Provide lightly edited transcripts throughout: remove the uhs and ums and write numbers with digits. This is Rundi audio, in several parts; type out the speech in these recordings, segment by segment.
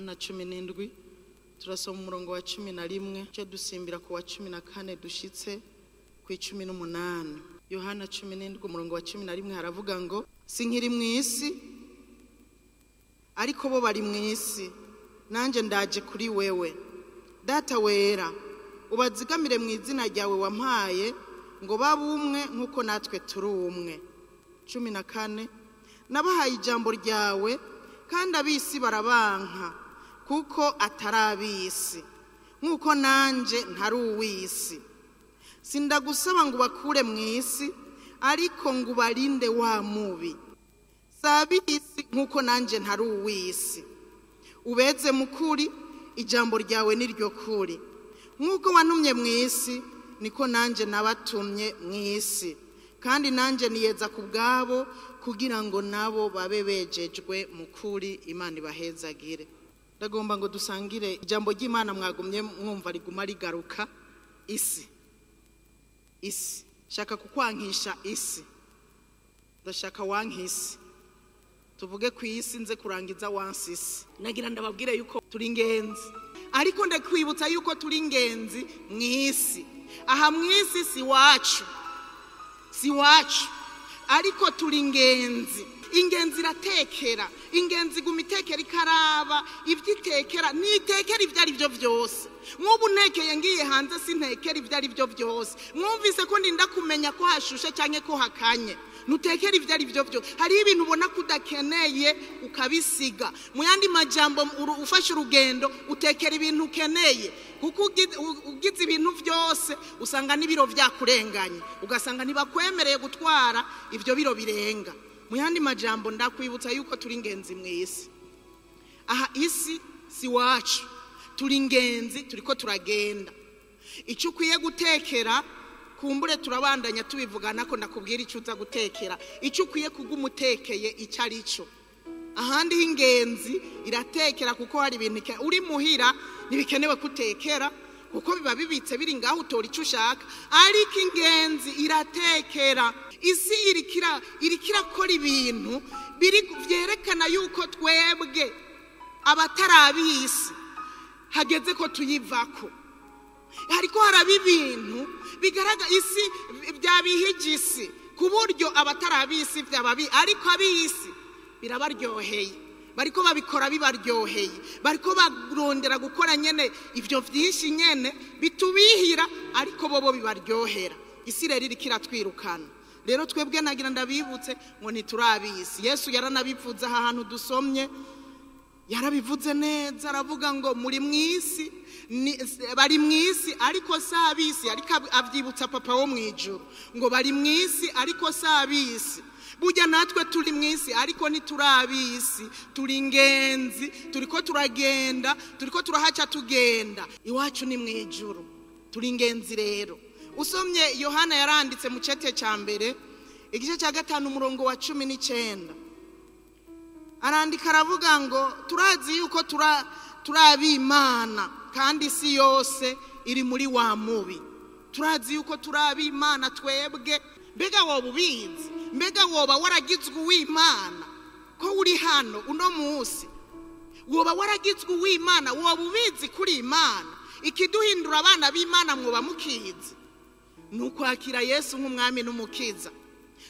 Yohana 17 turasoma umurongo wa 11 cyo dusimbira ku wa 14 dushitse ku 18. Yohana 17 umurongo wa 11 haravuga ngo sinkiri mwisi ariko bo bari mwisi nanje ndaje kuri wewe data wera ubazigamire mu izina ryawe wampaye ngo babumwe nkuko natwe turi umwe. 14 nabahaye ijambo ryawe kandi abisi barabanka kuko atarabisi nkuko nanje ntari uwisi. Sindagusaba ngo bakure mwisi ariko ngo barinde wa mubi. Sabisi nkuko nanje ntari uwisi. Ubeze mukuri ijambo ryawe niryo kuri. Nkuko wantumye mwisi niko nanje nabatumye mwisi. Kandi nanje niyeza kubgabo kugira ngo nabo babe bejejwe mukuri. Imana ibahezagire. Ndagomba ngo dusangire ijambo ry'Imana mwagumye mwumva riguma rigaruka. Isi shaka kukwankisha isi ndashaka wankisi tuvuge ku isi nze kurangiza wansisi. Nagira ndababwire yuko turi ingenzi ariko ndakwibutsa yuko turi ingenzi mwisi. Aha mwisi si wacu ariko turi ingenzi. Ingenzi iratekera, ingenzi gumitekera ikaraba ivyitekera nitekera ivyari byo byose. Nk'ubu ntekeye ngiye hanze sintekera ivyari byo byose. Mwumvise ko ndinda kumenya ko hashushe canke ko hakanye nutekera ivyari byo byose. Hari ibintu ubona kudakeneye ukabisiga. Mu yandi majambo ufashe urugendo utekera ibintu ukeneye kuko ugize ibintu byose usanga nibiro vyakurenganye ugasanga ntibakwemereye gutwara ivyo biro birenga. Mu yandi majambo ndakwibutsa yuko turi ingenzi mwisi. Aha isi si wacu turi ingenzi turiko turagenda. Icyo ukwiye gutekera kumbure turabandanya tubivugana ko ndakubwira icyo uza gutekera. Icyo ukwiye kugumutekeye icyo ari cyo. Ahandi h'ingenzi iratekera kuko hari ibintu uri muhira ntibikenewe kutekera kuko biba bibitse biri ngaho utora icyo ushaka. Ariko ingenzi iratekera. Isi irikira kora ibintu biri vyerekana yuko twebwe abatarabisi hageze ko tuyivako. Hariko haraba ibintu bigaragara isi byabihigisi ku buryo abatarabisi vyababi ariko abisi birabaryoheye. Bariko babikora bibaryoheye. Bariko barondera gukora nyene ivyo vyinshi nyene bitubihira ariko bobo bibaryohera. Isi rero irikira twirukana. Rero twebwe nagira ndabibutse ngo ntiturabisi. Yesu yaranabivuze aha hantu dusomye yarabivuze neza aravuga ngo muri mwisi bari mwisi ariko sabisi. Ariko avyibutsa papa wo mwijuru ngo bari mwisi ariko sabisi. Burya natwe turi mwisi ariko ntiturabisi. Turi ingenzi turiko turagenda turiko turahaca tugenda. Iwacu ni mwijuru turi ingenzi rero. Usomye Yohana yaranditse mu cete ca mbere igice ca 5 umurongo wa 19 arandika aravuga ngo turazi yuko turabimana kandi isi yose iri muri wa mubi. Turazi yuko turabimana twebwe. Mbega woba ubizi? Mbega woba waragizwe uw'Imana ko uri hano uno munsi? Woba waragizwe uw'Imana? Woba ubizi kuri Imana? Ikiduhindura abana b'Imana mwoba mukizi nukwakira Yesu nk'umwami n'umukiza.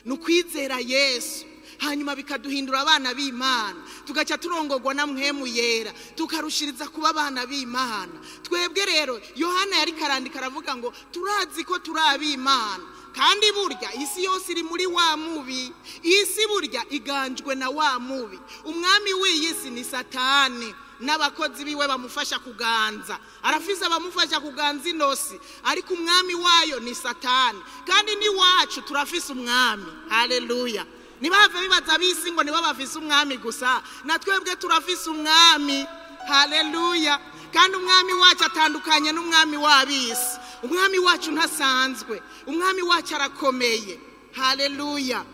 Nukwizera Yesu hanyuma bikaduhindura abana b'Imana tugaca turongorwa na mpwemu yera tukarushiriza kuba abana b'Imana. Twebwe rero Yohana yari karandika aravuga ngo turazi ko turab'Imana kandi burya isi yose iri muri wa mubi. Isi burya iganjwe na wa mubi. Umwami w'iyisi ni Satani n'abakozi biwe bamufasha kuganza. Arafise abamufasha kuganza inosi ariko umwami wayo ni Satani. Kandi ni wacu turafise umwami. Haleluya. Nibave bibaza bisi ngo nibo bafise umwami gusa. Natwebwe turafise umwami. Haleluya. Kandi umwami wacu atandukanye n'umwami w'abisi. Umwami wacu ntasanzwe. Umwami wacu arakomeye. Haleluya.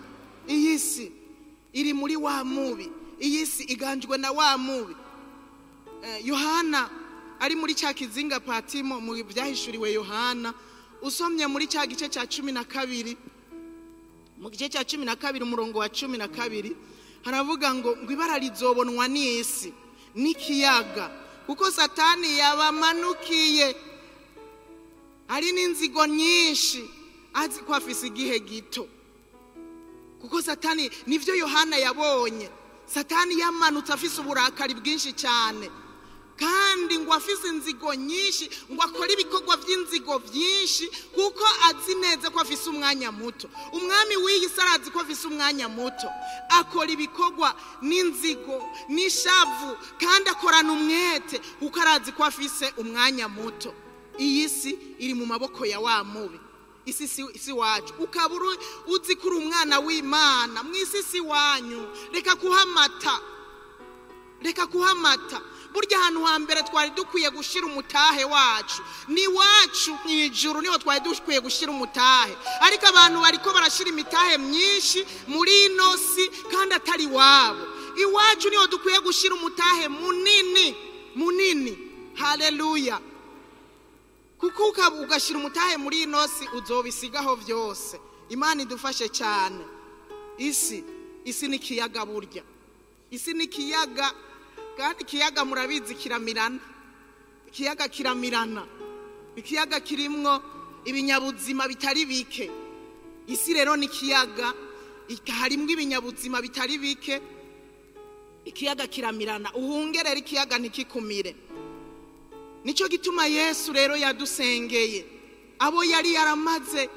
Iyisi iri muri wa mubi. Iyisi iganjwe na wa mubi. Yohana ari muri cya kizinga Patimo mu byahishuriwe Yohana usomye muri cya gice cya 12 mu gice cya 12 umurongo wa 12 haravuga ngo ibara rizobonwa n'isi n'ikiyaga, kuko Satani yabamanukiye ari n'inzigo nyinshi azi ko afise igihe gito. Kuko Satani nivyo Yohana yabonye, Satani yamanutse afise uburakari bwinshi cyane, kandi ngo afise inzigo nyinshi, ngo akora ibikorwa by'inzigo byinshi, kuko azi neza ko afise umwanya muto. Umwami w'iyi sarazi ko afise umwanya muto, akora ibikorwa n'inzigo n'ishavu, kandi akorana umwete kuko arazi ko afise umwanya muto. Iyi si iri mu maboko ya wa mubi. Isi si wacu, ukaburu uzi kuri umwana w'Imana mw'isi si wanyu. Reka kuhamata. Burya ahantu hambere twari dukwiye gushira umutahe wacu ni wacu mw'ijuru, niho twari dukwiye gushira umutahe. Ariko abantu bariko barashira imitahe myinshi muri ino si kandi atari wabo. Iwacu niho dukwiye gushira umutahe munini. Haleluya. Kuko ugashira umutahe muri ino si uzobisigaho byose. Imana idufashe cyane. Isi ni kiyaga burya. Isi ni kiyaga, kandi kiyaga murabizi kiramirana. Ikiyaga kiramirana. Ikiyaga kirimwo ibinyabuzima bitari bike. Isi rero ni kiyaga, harimwo ibinyabuzima bitari bike. Ikiyaga kiramirana. Uhungerera ikiyaga ntikikumire. Nico gituma Yesu rero yadusengeye abo yari yaramaze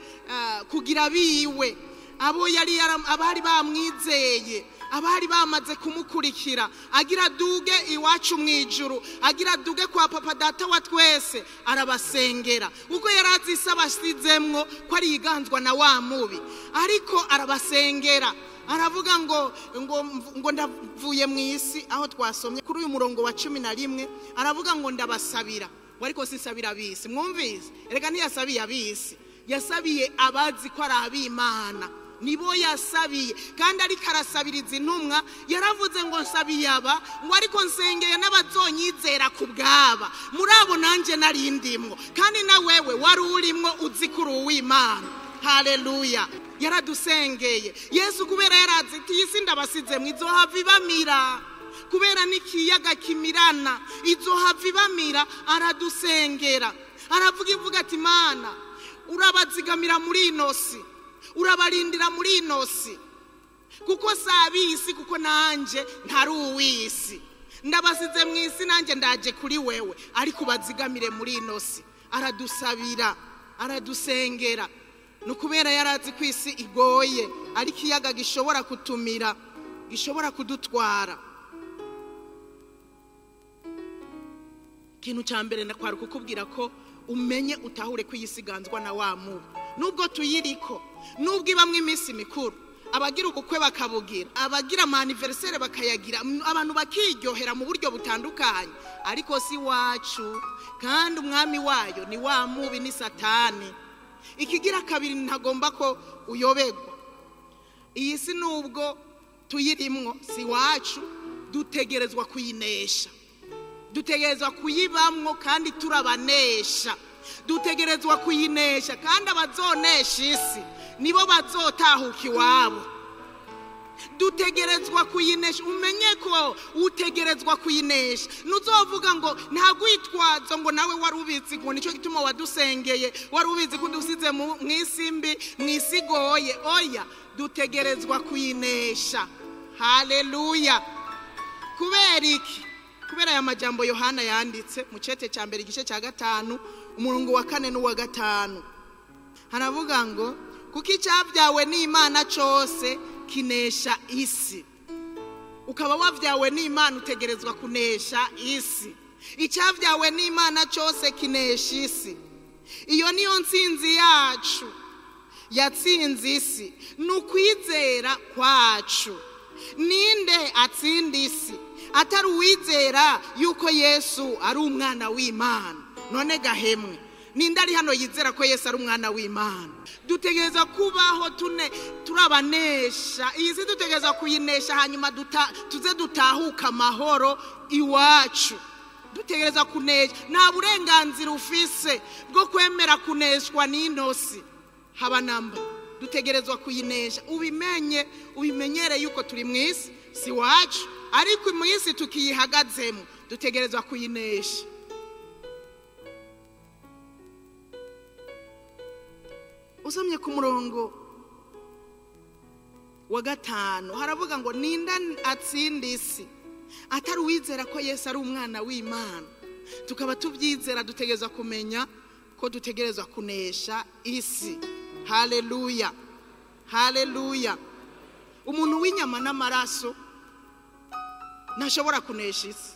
kugira biwe, abari bamwizeye, abari bamaze kumukurikira, agira duge iwacu mw'ijuru, agira duge kwa Papa Data wa twese, arabasengera. Uko yarazise abasizemwo ko ari yiganzwa na wa mubi, ariko arabasengera. Aravuga ngo ndavuye mw'isi, aho twasomye kuri uyu murongo wa 11, aravuga ngo ndabasabira. Wariko sisabira abisi, mwumvise? Erega ntiyasabiye abisi, yasabiye abazi ko ari ab'Imana, nibo yasabiye. Kandi ariko arasabiriza intumwa, yaravuze ngo nsabiye aba, ngo ariko nsengeye n'abazonyizera ku bwaba. Muri abo nanje nari ndimwo, kandi na wewe wari urimwo uzi kuri uw'Imana. Haleluya. Yaradusengeye. Yesu kubera yarazi ati isi ndabasize mwizohava ibamira, kubera n'ikiyaga kimirana izohava ibamira. Aradusengera, ivuga ati Mana urabazigamira muri ino si, urabarindira muri ino si, kuko sabisi, kuko nanje ntari uw'isi. Ndabasize mw'isi, nanje ndaje kuri wewe, ariko bazigamire muri ino si. Aradusabira, aradusengera. Nukubera yarazi ko isi igoye, ari kiyaga gishobora kutumira, gishobora kudutwara. Kintu cyambere ndakwara kukubwira ko umenye utahure ko yisiganzwa na wa mubi. Nubwo tuyiriko, nubwo ibamwe iminsi mikuru, abagira ukukwe bakabugira, abagira anniversaire bakayagira, abantu bakiryohera mu buryo butandukanye, ariko si wacu. Kandi umwami wayo ni wa mubi, ni Satani. Ikigira kabiri ntagomba ko uyobegwa, iyi si nubwo tuyirimwo si wacu, dutegerezwa kuyinesha, dutegerezwa kuyibamwo, kandi turabanesha. Dutegerezwa kuyinesha, kandi abazonesha isi nibo bazotahuka iwabo. Dutegerezwa kuyinesha. Umenye ko utegerezwa kuyinesha. Nuzovuga ngo ntagwitwazo ngo nawe wari ubizi, ngo nico gituma wadusengeye, wari ubizi ko dusize mw'isimbi, mw'isigoye. Oya, dutegerezwa kuyinesha. Haleluya. Kubera iki? Kubera aya majambo Yohana yanditse mu cete cya mbere igice cya 5 umurongo wa 4 n'uwa 5. Haravuga ngo kuko icyabyawe n'Imana cyose kinesha isi. Ukaba wavyawe n'Imana utegerezwa kunesha isi. Icyabyawe n'Imana cyose kinesha isi. Iyo niyo nsinzi yacu yatsinze isi, nukwizera kwacu. Ninde atsinda isi atari uwizera yuko Yesu ari umwana w'Imana? None gahemwe, ninde ari hano yizera ko Yesu ari umwana w'Imana? Dutegereza kubaho turabanesha. Iyi si dutegereza kuyinesha, hanyuma tuze dutahuka amahoro iwacu. Dutegereza kunesha. Nta burenganzira ufise bwo kwemera kuneshwa n'inosi, haba namba. Dutegerezwa kuyinesha. Ubimenyere yuko turi mw'isi si wacu, ariko mu isi tukiyihagazemo dutegerezwa kuyinesha. Usomye ku murongo wa 5 haravuga ngo ninda atsinda isi atari uwizera ko Yesu ari umwana w'Imana. Tukaba tubyizera dutegerezwa kumenya ko dutegerezwa kunesha isi. Haleluya, haleluya. Umuntu w'inyama n'amaraso ntashobora kunesha isi.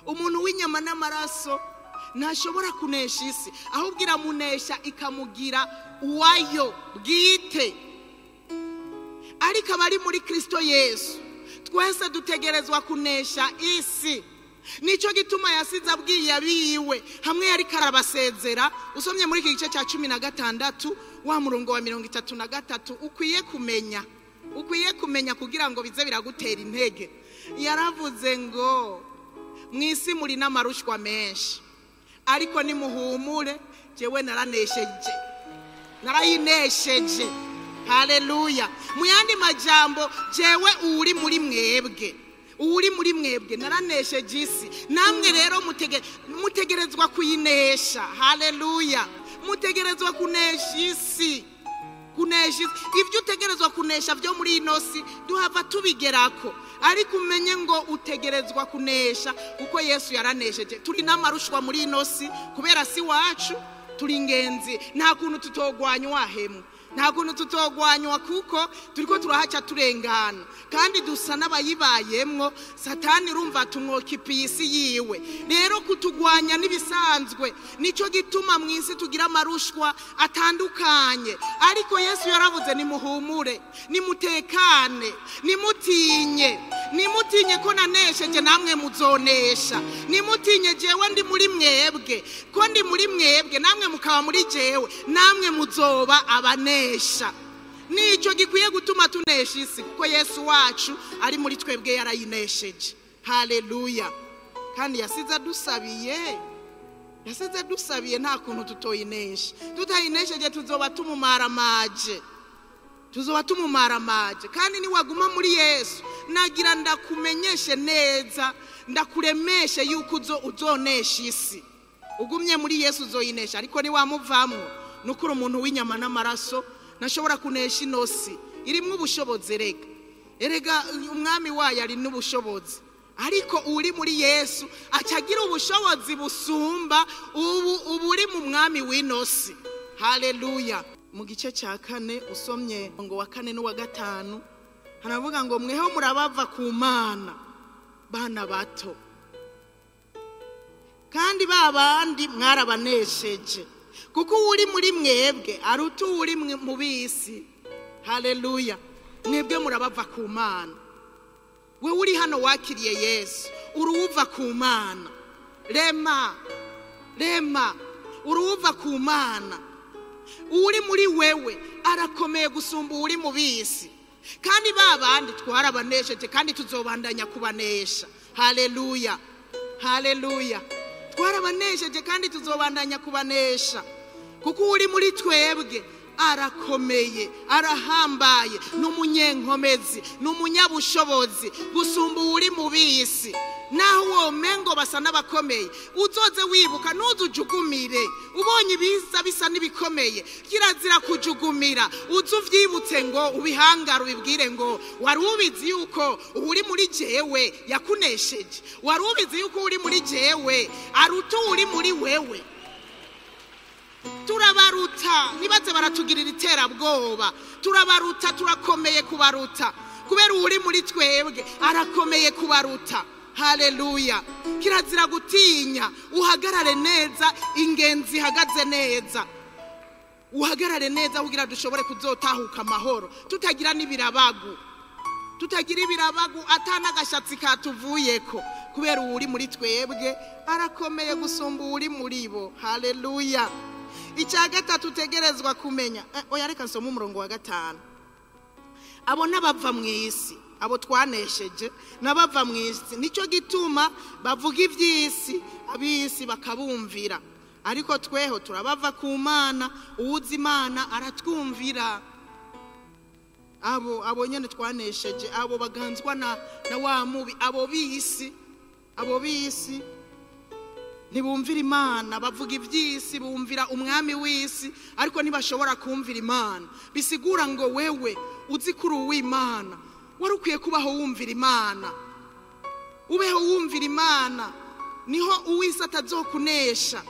Umuntu w'inyama n'amaraso ntashobora kunesha isi, ahubwo iramunesha ikamugira uwayo bwite. Ariko abari muri Kristo Yesu twese dutegerezwa kunesha isi. Nico gituma yasize abwiye abiwe hamwe yari karabasezera. Usomye muri iki gice cya 16 wa murongo wa 33, ukwiye kumenya kugira ngo bize biragutera intege. Yaravuze ngo mwisi muri n'amarushwa menshi, ariko nimuhumure jewe narayinesheje. Haleluya. Mu yandi majambo jewe uri muri mwebwe naranesheje isi. Namwe rero mutegerezwa kuyinesha. Haleluya. Mutegerezwa kunesha isi. Ibyo utegerezwa kunesha byo muri inosi duhava tubigerako, ariko umenye ngo utegerezwa kunesha uko Yesu yaranesheje. Turi n'amarushwa muri inosi kubera si wacu, turi ingenzi. Nta kuntu tutogwanywa hemwe, nta kuntu tutogwanywa kuko turiko turahaca turengana, kandi dusa n'abayibayemwo. Satani urumva tumwokipiye isi yiwe. Rero kutugwanya nibisanzwe, nico gituma mwisi tugira amarushwa atandukanye. Ariko Yesu yaravuze nimuhumure, nimutekane, nimutinye ko nanesheje namwe muzonesha. Nimutinye jewe ndi muri mwebwe, ko ndi muri mwebwe namwe mukaba muri jewe, namwe muzoba abanesha. Nico gikwiye gutuma tunesha isi, kuko Yesu wacu ari muri twebwe yarayinesheje. Haleluya. Kandi yasize dusabiye nta kuntu tutoyinesha. Tutayinesheje tuzoba tumumaramaje. Kandi niwaguma muri Yesu nagira ndakumenyeshe neza, ndakuremeshe yuko uzonesha isi. Ugumye muri Yesu uzoyinesha, ariko niwamuvamwo nukuri umuntu w'inyama n'amaraso nashobora kunesha inosi. Irimwe ubushobozi erega umwami wayo ari n'ubushobozi, ariko uri muri Yesu acagira ubushobozi busumba ubu uri mu mwami w'inosi. Haleluya. Mu gice cya 4 usomye ngo wa 4 n'uwa 5 haravuga ngo mweho murabava ku Mana bana bato, kandi babandi mwarabanesheje, kuko uri muri mwebwe aruta uri mu bisi. Haleluya. Mwebwe murabava ku Mana. We uri hano wakiriye Yesu uruva ku Mana. Rema uruva ku Mana. Uri muri wewe arakomeye gusumba uri mu bisi, kandi babandi twarabanesheje kandi tuzobandanya kubanesha. Haleluya, haleluya. Twarabanesheje kandi tuzobandanya kubanesha, kuko uri muri twebwe arakomeye, arahambaye, n'umunyenkomezi, n'umunyabushobozi gusumba uri mu bisi. Naho uwo mengo basa n'abakomeye uzoze wibuka, ntuzujugumire. Ubonye bisa n'ibikomeye kirazira kujugumira. Uzuvyibutse ngo ubihangara ubibwire ngo wari ubizi yuko uri muri jewe yakunesheje, wari ubizi yuko uri muri jewe aruta uri muri wewe. Turabaruta, nibaze baratugirira iterabwoba. Turabaruta, turakomeye kubaruta, kubera uri muri twebwe arakomeye kubaruta. Haleluya. Kirazira gutinya, uhagarare neza, ingenzi ihagaze neza. Uhagarare neza kugira dushobore kuzotahuka amahoro, tutagira n'ibirabagu. Tutagira ibirabagu atanagashatsi katuvuyeko, kubera uri muri twebwe arakomeye gusumba uri muri bo. Haleluya. Icya 3 tutegerezwa kumenya, oya reka nsome umurongo wa 5. Abo nabava mu isi, abo twanesheje nabava mu isi, nico gituma bavuga ivy'isi, abisi bakabumvira. Ariko tweho turabava ku Mana, uwuzi Imana aratwumvira. abo nyene twanesheje, abo baganzwa na wa mubi, abo bisi ntibumvira Imana, bavuga iby'isi, bumvira umwami w'isi, ariko ntibashobora kumvira Imana. Bisigura ngo wewe uzi kuri uw'Imana wari ukwiye kubaho wumvira Imana, ubeho wumvira Imana, niho uw'isi atazokunesha.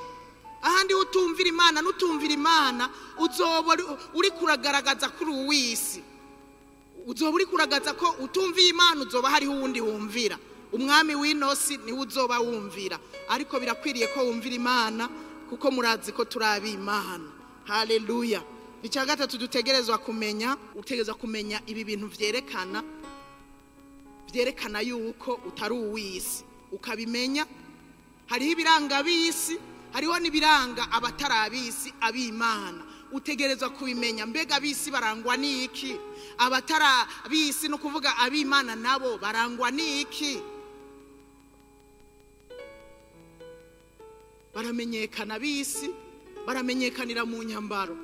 Ahandi utumvira Imana n'utumvira Imana uzoba uri kuragaragaza kuri uw'isi, uzoba uri kuragaza ko utumviye Imana, uzoba hariho uwundi wumvira. Umwami w'inosi niwe uzoba wumvira, ariko birakwiriye ko wumvira Imana kuko murazi ko turabi Imana. Haleluya. Icya gatatu dutegerezwa kumenya, utegerezwa kumenya ibi bintu vyerekana yuko utari uw'isi, ukabimenya. Hariho ibiranga bisi, hariho n'ibiranga abatarabisi ab'Imana. Utegerezwa kubimenya. Mbega abisi barangwa n'iki? Abatarabisi no kuvuga ab'Imana nabo barangwa n'iki? Baramenyekana abisi, baramenyekanira mu nyambaro,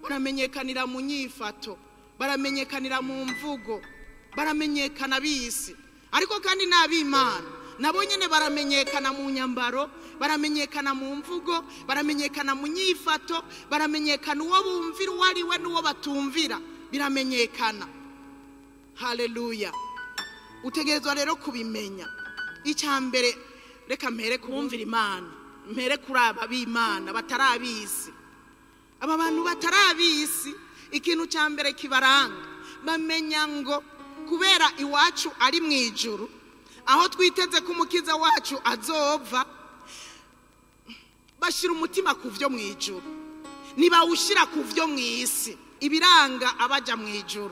baramenyekanira mu nyifato, baramenyekanira mu mvugo, baramenyekana abisi. Ariko kandi n'ab'Imana nabo nyene baramenyekana mu nyambaro, baramenyekana mu mvugo, baramenyekana mu nyifato, baramenyekana uwo bumvira uwo ari we n'uwo batumvira, biramenyekana. Haleluya. Utegerezwa rero kubimenya. Icya mbere, reka mpere kumvira Imana, mpere kuri aba b'Imana batarabisi. Aba bantu batarabisi, ikintu cya mbere kibaranga, bamenya ngo kubera iwacu ari mu ijuru, aho twiteze ko umukiza wacu azova, bashira umutima ku vyo mu ijuru, ntibawushira ku vyo mu isi. Ibiranga abaja mu ijuru,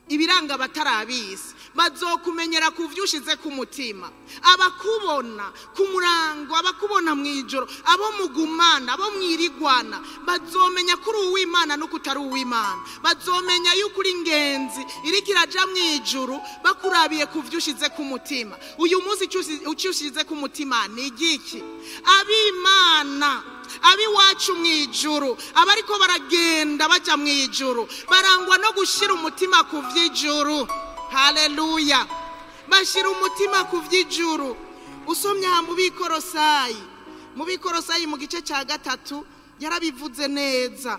ibiranga batarabisi, bazokumenyera ku vyo ushize ku mutima. Abakubona ku murango, abakubona mu ijuru, abo mugumana, abo mwirigwana, bazomenya kuri uw'Imana no kutari uw'Imana. Bazomenya yuko uri ingenzi iriko iraja mu ijuru, bakurabiye ku vyo ushize ku mutima. Uyu munsi ushize ku mutima ni igiki? Ab'Imana, abiwacu mu ijuru, abariko baragenda baja mu ijuru, barangwa no gushira umutima ku vy'ijuru. Haleluya. Bashira umutima ku vy'ijuru. Usomye mu Bikorosayi mu gice cya 3 yarabivuze neza.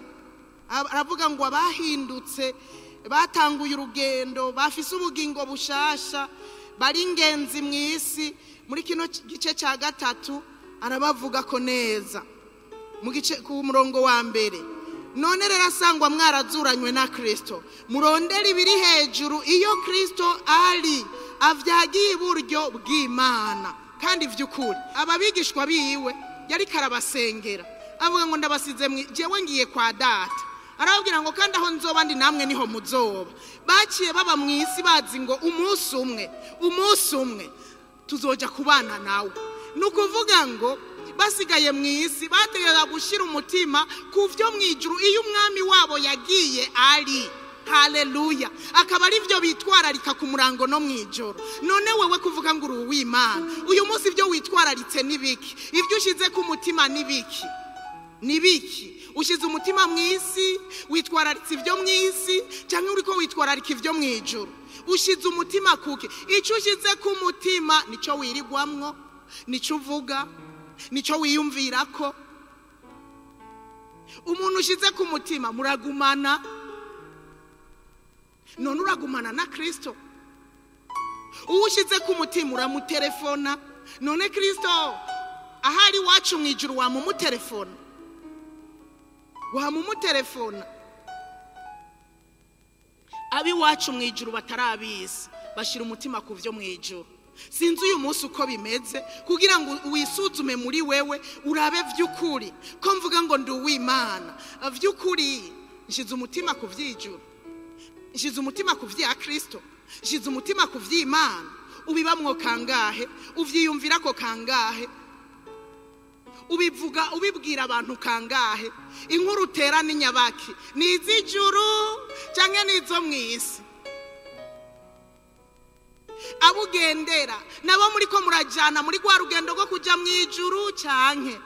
Aravuga ngo abahindutse, batanguye urugendo, bafise ubugingo bushasha, bari ingenzi mu isi. Muri kino gice cya 3 arabavuga ko neza mu gice ku murongo wa mbere. None rero asangwa mwarazuranywe na Kristo, murondera ibiri hejuru, iyo Kristo ari avyagiye iburyo bw'Imana. Kandi vy'ukuri ababigishwa biwe yari karabasengera, avuga ngo ndabasize jewe ngiye kwa data. Arababwira ngo kandi aho nzoba ndi namwe niho muzoba. Baciye baba mu isi bazi ngo umunsi umwe tuzoja kubana nawe. Nukuvuga ngo basigaye mu isi bategeka gushira umutima ku vyo mu ijuru iyo umwami wabo yagiye ari. Haleluya. Akaba ari vyo bitwararika ku murango no mu ijoro. None wewe kuvuga ngo uri uw'Imana, uyu munsi vyo witwararitse nibiki? Ivyo ushize ku mutima nibiki? Ushize umutima mu isi, witwararitse ivyo mu isi, cyangwa uriko witwararika ivyo mu ijuru? Ushize umutima kuki? Ico ushize ku mutima nico wirigwamwo, nico uvuga, nico wiyumvirako. Umuntu ushize ku mutima muragumana. None uragumana na Kristo? Uwushize ku mutima uramutelefona. None Kristo ahari wacu mu ijuru wamumutelefona? Abi wacu mu ijuru batarabisi, bashira umutima ku vyo mu ijuru. Sinzi uyu munsi uko bimeze, kugira ngo wisuzume muri wewe urabe vy'ukuri ko mvuga ngo ndi uw'Imana. Vy'ukuri nshize umutima ku vy'ijuru, nshize umutima ku vya Kristo, nshize umutima ku vy'Imana. Ubibamwo kangahe? Uvyiyumvirako kangahe? Ubivuga ubibwira abantu kangahe? Inkuru utera ni nyabaki? Ni iz'ijuru canke nizo mw'isi? Abugendera nabo muri ko murajana muri gwa rugendo rwo kuja mu ijuru canke?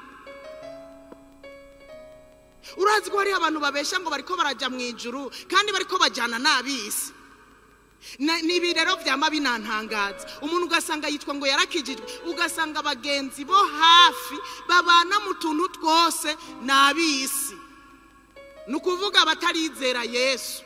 urazi ko hari abantu babesha ngo bariko baraja mu ijuru kandi bariko bajana n'abisi. Nibi rero vyama binantangaza, umuntu ugasanga yitwa ngo yarakijijwe, ugasanga abagenzi bo hafi babana mu tuntu twose n'abisi, nukuvuga batarizera Yesu.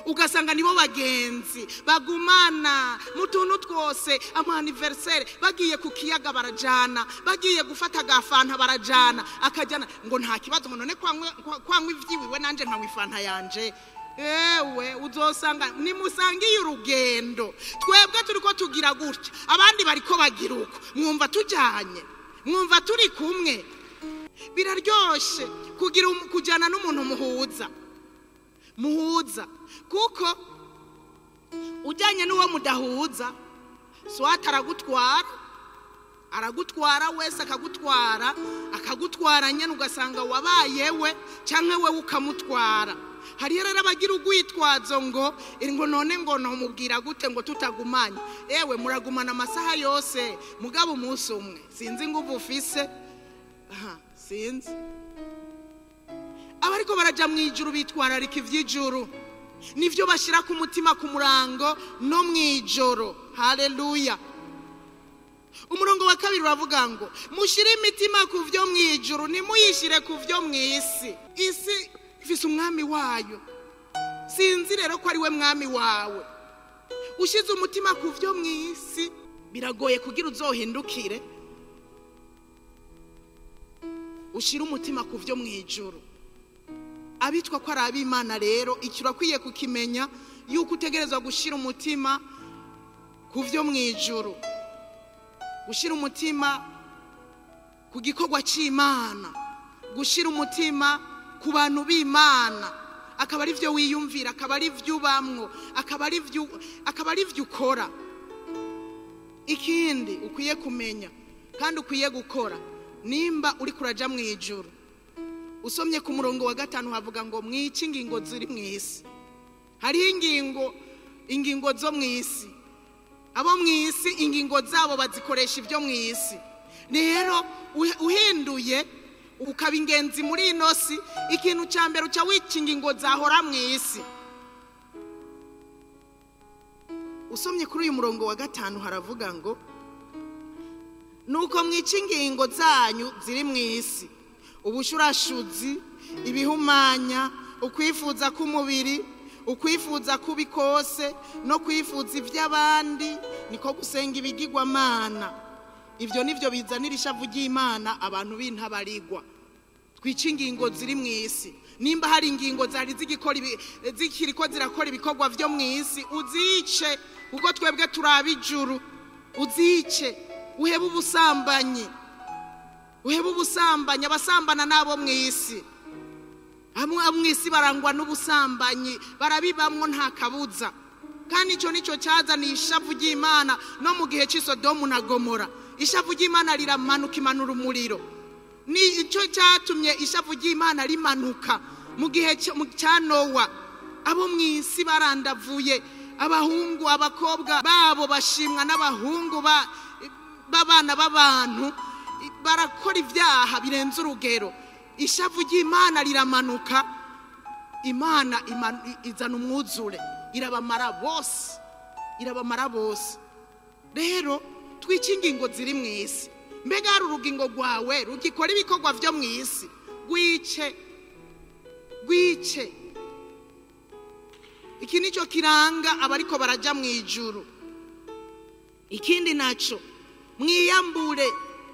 Ugasanga nibo bagenzi bagumana mu tuntu twose, ama anniversaire bagiye ku kiyaga barajana, bagiye gufata gafanta barajana, akajana ngo nta kibazo ngo none kwanywa ivyiwiwe nanje nkanywa ifanta yanje. Ewe uzosanga nimusangiye urugendo, twebwe turiko tugira gutya, abandi bariko bagira uko, mwumva tujanye, mwumva turi kumwe. Biraryoshe kugira kujana n'umuntu muhuza kuko ujanye n'uwo mudahuza swata aragutwara wese akagutwara nyene, ugasanga wabayewe canke we ukamutwara. Hari rero abagira ugwitwazo ngo none ngo nomubwira gute ngo tutagumanye. Ewe muragumana amasaha yose mugabo umunsi umwe sinzi ngo ufise sinzi. Abariko baraja mu ijuru bitwararika ivy'ijuru, nivyo bashira ku mutima ku murango no mwijoro. Haleluya. Umurongo wa kabiri uravuga ngo mushire imitima ku vyo mwijuru, nimuyishire ku vyo mwisi. Isi ifise umwami wayo, sinzi rero ko ari we mwami wawe. Ushize umutima ku vyo mwisi biragoye kugira uzohindukire, ushira umutima ku vyo mwijuru. Abitwa ko ari ab'Imana rero icyo urakwiye kukimenya, yuko utegerezwa gushira umutima ku vyo mwijuru, gushira umutima ku gikorwa c'Imana, gushira umutima ku bantu b'Imana, akaba ari vyo wiyumvira, akaba ari vyo ubamwo, akaba ari vyo ukora. Ikindi ukwiye kumenya kandi ukwiye gukora, nimba uri kuraja mu ijuru, usomye ku murongo wa 5 havuga ngo mwici ingingo ziri mwisi. Hari ingingo zo mwisi, abo mwisi ingingo zabo bazikoresha ibyo mwisi. Rero uhinduye ukaba ingenzi muri inosi, ikintu ca mbere uca wica ingingo zahora mwisi. Usomye kuri uyu murongo wa 5 haravuga ngo nuko mwica ingingo zanyu ziri mwisi: ubushurashuzi, ibihumanya, ukwifuza k'umubiri, ukwifuza kubikose no kwifuza ivy'abandi, niko gusenga ibigirwamana. Ivyo nivyo bizanira ishavu ry'Imana abantu b'intabarigwa. Twica ingingo ziri mwisi. Nimba hari ingingo zari zikiriko zirakora ibikorwa vyo mwisi, uzice kuko twebwe turabijuru. Uzice, uhebe ubusambanyi, abasambana nabo mwisi. Amwe mwisi barangwa n'ubusambanyi, barabibamwo nta kabuza. Kandi ico nico cyazaniye ishavu ry'Imana no mu gihe cy'Isodomu na Gomora. Ishavu ry'Imana riramanuka, imanura umuriro. Ni ico cyatumye ishavu ry'Imana rimanuka mu gihe cya Nowa. Abo mwisi barandavuye, abahungu abakobwa babo bashimwa n'abahungu babana b'abantu, barakora ibyaha birenze urugero. Ishavu ry'Imana riramanuka, Imana izana umwuzure, irabamara bose. Rero twica ingingo ziri mwisi. Mbega hari urugingo rwawe rugikora ibikorwa vyo mwisi, gwice. Iki nico kiranga abariko baraja mu ijuru. Ikindi naco mwiyambure.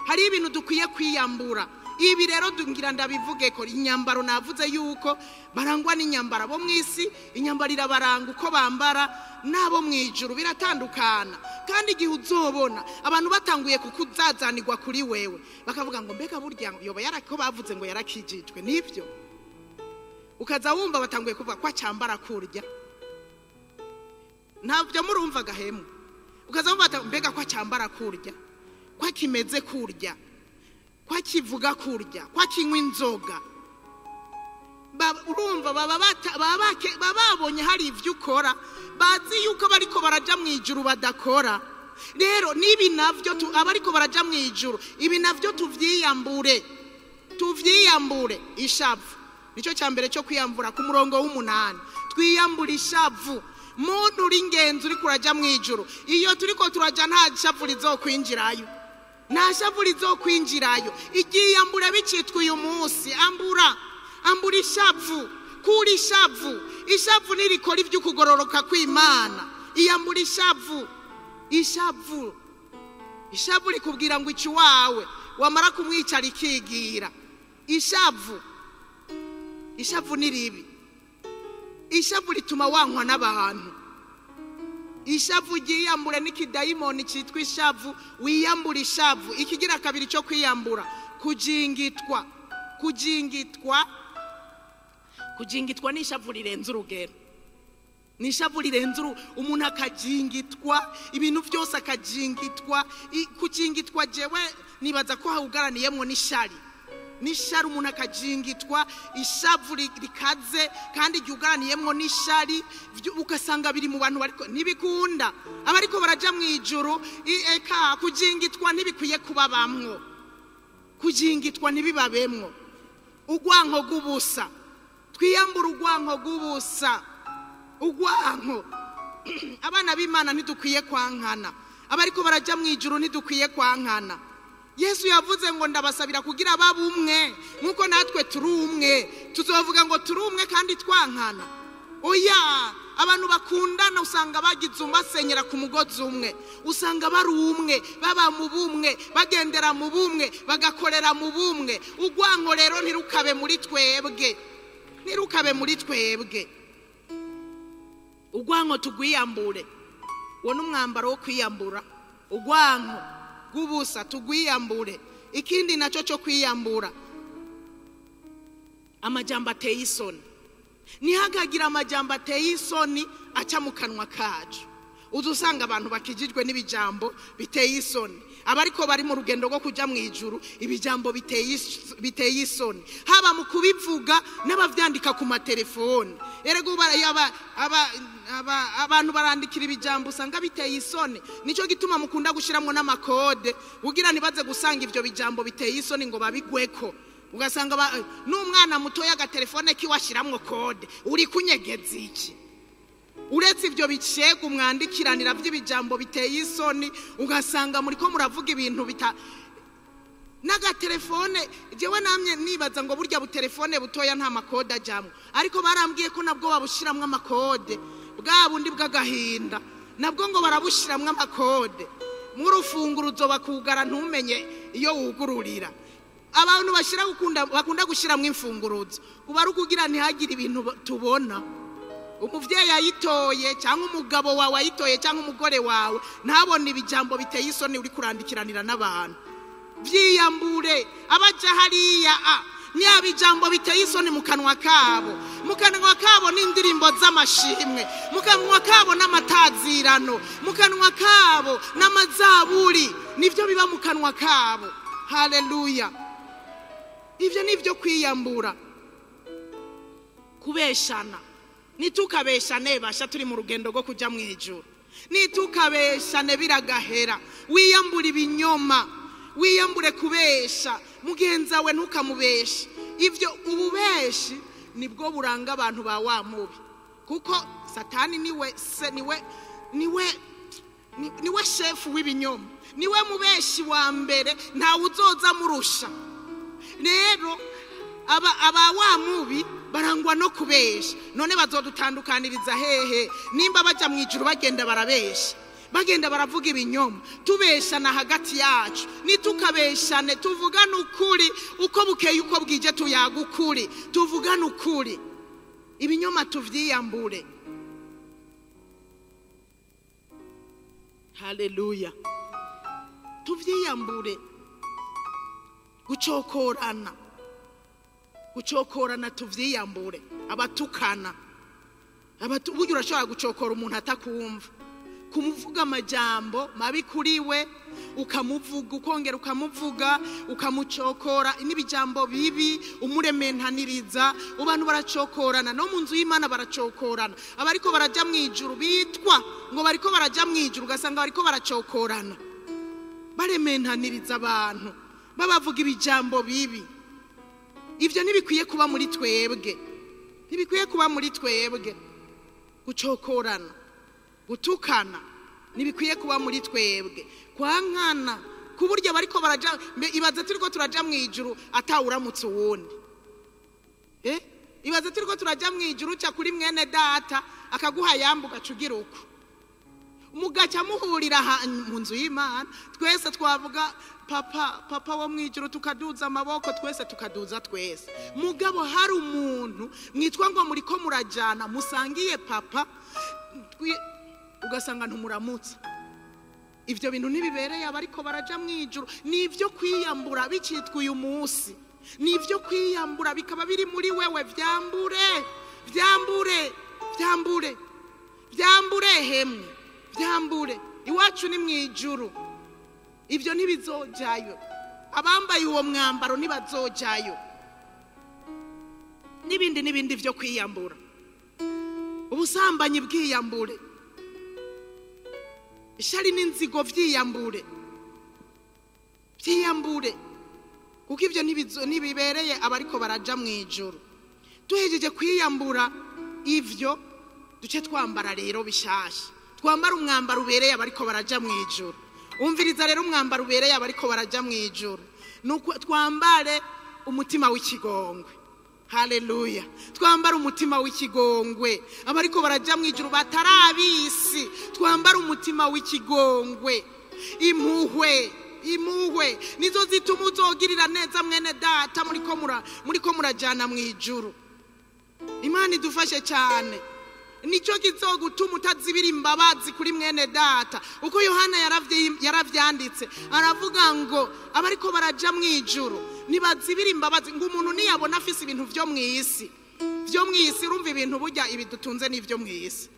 Hari ibintu dukwiye kwiyambura. Ibi rero dungira ndabivuge ko inyambaro navuze yuko barangwa n'inyambara bo mwisi, inyambarira baranga uko bambara, nabo mwijuru biratandukana. Kandi igihe uzobona abantu batanguye kukuzazanirwa kuri wewe, bakavuga ngo mbega burya yoba yarako bavuze ngo yarakijijwe, nivyo ukaza wumva batanguye kuvuga kwa cyambara kurya, ntabyo murumva gahemu. Ukaza wumva mbega kwa cyambara kurya, kwa kimeze kurya, kwa kivuga kurya, kwa kinywa inzoga. Urumva bababonye hari ivyo ukora, bazi yuko bariko baraja mu ijuru badakora. Rero nibi navyo abariko baraja mu ijuru, ibi navyo tuvyiyambure ishavu. nicyo cya mbere cyo kwiyambura ku murongo w'8. Twiyambura ishavu. Muntu uri ingenzi uri kurajya mu ijuru, iyo turiko turajya nta shavu rizokwinjirayo, nta shavu rizokwinjirayo. Igiyambura bicitwa uyu munsi, ambura ishavu, kuri ishavu. Ishavu nirikora ibyo kugororoka kw'Imana. Iyambura ishavu. Ishavu rikubwira ngo iki wawe wamara kumwicara ikigira. Ishavu ni ribi. Ishavu rituma wankwa n'abantu. Ishavu giyambure n'ikidayimoni cyitwa ishavu. Wiyambura ishavu. Ikigira kabiri cyo kwiyambura, kujingitwa. Kujingitwa ni ishavu rirenze urugero. Ni ishavu rirenze umuntu akajingitwa, ibintu byose akajingitwa. Kujingitwa jewe nibaza ko hawugaraniyemo n'ishari. Nishari umuntu akajingitwa, ishavu rikaze kandi ryugaraniyemo n'ishari, ugasanga biri mu bantu bariko nibikunda. Abariko baraja mu ijuru, eka kujingitwa ntibikwiye kubabamwo. Kujingitwa ntibibabemwo. Ugwanko gubusa. Twiyambura ugwanko gubusa. Ugwanko. Abana b'Imana ntidukwiye kwankana. Abariko baraja mu ijuru ntidukwiye kwankana. Yesu yavuze ngo ndabasabira kugira babumwe nkuko natwe turi umwe. Tuzovuga ngo turi umwe kandi twankana? Oya, abantu bakundana usanga bagize basenyera ku mugozi umwe. Usanga bari umwe, baba mu bumwe, bagendera mu bumwe, bagakorera mu bumwe. Ugwanko rero ntirukabe muri twebwe. Ugwanko tugwiyambure. Wo n'umwambaro wo kwiyambura. Ugwanko gubusa tugwiyambure. Ikindi naco cyo kwiyambura, amajambo ateye isoni. Nihagagira amajambo ateye isoni aca mu kanwa kacu. Uzusanga abantu bakijijwe n'ibijambo biteye isoni. Abariko bari mu rugendo rwo kuja mu ijuru, ibijambo biteye isoni. Haba mu kubivuga n'abavyandika ku matelefone. Erego abantu barandikira ibijambo usanga biteye isoni. Nico gituma mukunda gushiramwo n'amakode kugira nibaze gusanga ivyo bijambo biteye isoni ngo babigweko. Ugasanga n'umwana mutoya agatelefone kiwashiramwo kode. Uri kunyegeza iki? Uretse ivyo bicego umwandikiranira by'ibijambo biteye isoni, ugasanga muriko muravuga ibintu n'agatelefone. Jewe namye nibaza ngo burya butelefone butoya nta makode ajamwe, ariko barambwiye ko nabwo babushiramwe amakode. Bwa bundi bw'agahinda nabwo ngo barabushiramwe amakode. Murufunguruzo bakugara ntumenye iyo wugururira. Abantu bakunda gushiramwe imfunguruzo kuba ari kugira ntihagire ibintu tubona. Umuvyeyi yayitoye cyangwa umugabo wawe yayitoye cyangwa umugore wawe ntabone ibijambo biteye isoni uri kurandikiranira n'abantu. Vyiyambure. Abaja hariya ni abijambo biteye isoni mu kanwa kabo. Mu kanwa kabo n'indirimbo z'amashimwe, mu kanwa kabo n'amatazirano, mu kanwa kabo n'amazaburi. Nivyo biba mu kanwa kabo. Haleluya. Ivyo nivyo kwiyambura. Kubeshana. Nitukabeshane basha turi mu rugendo rwo kuja mu ijuru. Nitukabeshane biragahera. Wiyambura ibinyoma. Wiyambure kubesha. Mugenza we ntukamubeshe. Ivyo ububeshi nibwo buranga abantu ba wa mubi. Kuko Satani niwe shefu w'ibinyoma. Niwe mubeshi wa mbere, nta uzoza murusha. Rero aba wa mubi barangwa no kubesha. None bazodutandukaniriza hehe nimba baja mu ijuru bagenda barabesha, bagenda baravuga ibinyoma? Tubeshana hagati yacu. Nitukabeshane tuvugana ukuri, uko bukeye uko bwije tuyagukuri. Tuvugana ukuri. Ibinyoma tuvyiyambure. Haleluya. Tuvyiyambure. Gucokorana tuvyiyambure. Abatukana. Burya urashobora gucokora umuntu atakumva. Kumuvuga amajambo mabi kuriwe, ukamuvuga ukongera ukamuvuga, ukamucokora n'ibijambo bibi, umurementaniriza. Abantu baracokorana no mu nzu y'Imana, baracokorana. Abariko baraja mu ijuru bitwa ngo bariko baraja mu ijuru, ugasanga bariko baracokorana, barementaniriza abantu, babavuga ibijambo bibi. Ibyo ntibikwiye kuba muri twebwe, ntibikwiye kuba muri twebwe. Gucokorana, gutukana ntibikwiye kuba muri twebwe. Kwankana kuburyo bariko baraja, ibaza turiko turaja mu ijuru atawuramutse uwundi. Ibaza turiko turaja mu ijuru cya kuri mwene data akaguha yambuka cugira uko. Mugaca muhurira mu nzu y'Imana, twese twavuga papa wo mu ijuru, tukaduza amaboko twese tukaduza twese. Mugabo hari umuntu mwitwa ngo muriko murajana musangiye papa, ugasanga ntumuramutsa. Ivyo bintu ntibibereye abariko baraja mu ijuru. Nivyo kwiyambura bicitwa uyu munsi, nivyo kwiyambura bikaba biri muri wewe. Vyambure, vyambure, vyambure, vyambure hemwe, vyambure. Iwacu ni mu ijuru, ivyo ntibizojayo. Abambaye uwo mwambaro ntibazojayo. N'ibindi vyo kwiyambura. Ubusambanyi bwiyambure, ishari n'inzigo vyiyambure, vyiyambure, kuko ivyo ntibibereye abariko baraja mu ijuru. Duhejeje kwiyambura ivyo, duce twambara rero bishasha. Twambara umwambaro ubereye abariko baraja mu ijuru. Umviriza rero umwambaro ubereye abariko baraja mu ijuru, nuko twambare umutima w'ikigongwe. Haleluya. Twambara umutima w'ikigongwe. Abariko baraja mu ijuru batarabisi, twambara umutima w'ikigongwe. Impuhwe nizo zituma uzogirira neza mwene data muriko murajana mu ijuru. Imana idufashe cyane. Nico kizogutuma utazibira imbabazi kuri mwene data. Uko Yohana yaravyanditse, aravuga ngo abariko baraja mu ijuru nibazibira imbabazi. Ngo umuntu niyabona afise ibintu vyo mwisi, urumva ibintu burya ibidutunze n'ivyo mwisi.